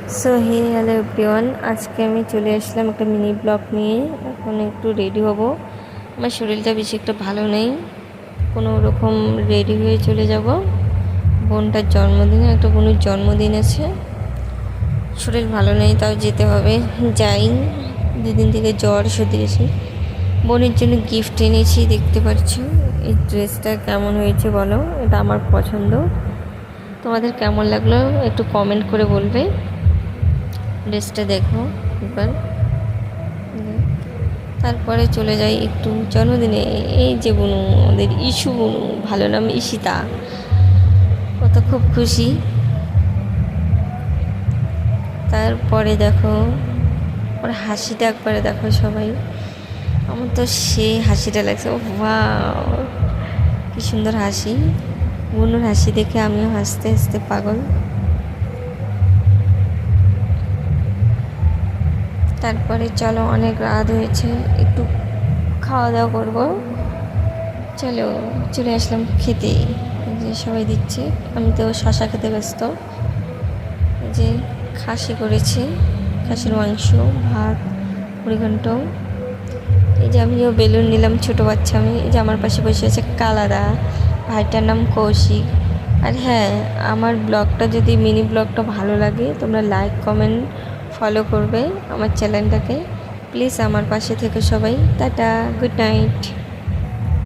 So hey hello everyone, আজকে আমি চলে আসলাম একটা মিনি ব্লগ নিয়ে। এখন একটু রেডি হব। আমার শরীরটা বেশি একটা ভালো নেই, কোনো রকম রেডি হয়ে চলে যাব। বোনটার জন্মদিনে, একটা বোনের জন্মদিন আছে, শরীর ভালো নেই, তাও যেতে হবে। যাই, দুদিন থেকে জ্বর সর্দি এসে। বোনের জন্য গিফট এনেছি, দেখতে পাচ্ছ। এই ড্রেসটা কেমন হয়েছে বলো, এটা আমার পছন্দ। তোমাদের কেমন লাগলো একটু কমেন্ট করে বলবে। ড্রেসটা দেখো একবার। তারপরে চলে যাই একটু জন্মদিনে। এই যে বুনু, আমাদের ইস্যু বুনু, ভালো নাম ঈশিতা, ও তো খুব খুশি। তারপরে দেখো ওর হাসিটা একবারে দেখো সবাই। আমার তো সেই হাসিটা লাগছে, ও ওয়াও, কি সুন্দর হাসি। বুনুর হাসি দেখে আমিও হাসতে হাসতে পাগল। তারপরে চলো, অনেক রাত হয়েছে, একটু খাওয়া দাওয়া করবো। চলো, চলে আসলাম খেতে। যে সবাই দিচ্ছে, আমি তো শশা খেতে ব্যস্ত। যে খাসি করেছি, খাসির মাংস, ভাত, মুড়িঘণ্ট। এই যে আমিও বেলুন নিলাম, ছোটো বাচ্চা আমি। এই যে আমার পাশে বসে আছে কালাদা, ভাইটার নাম কৌশিক। আর হ্যাঁ, আমার ব্লগটা যদি মিনি ব্লগটা ভালো লাগে, তোমরা লাইক কমেন্ট ফলো করবে আমার চ্যানেলটাকে। প্লিজ আমার পাশে থেকে সবাই। Tata, good night.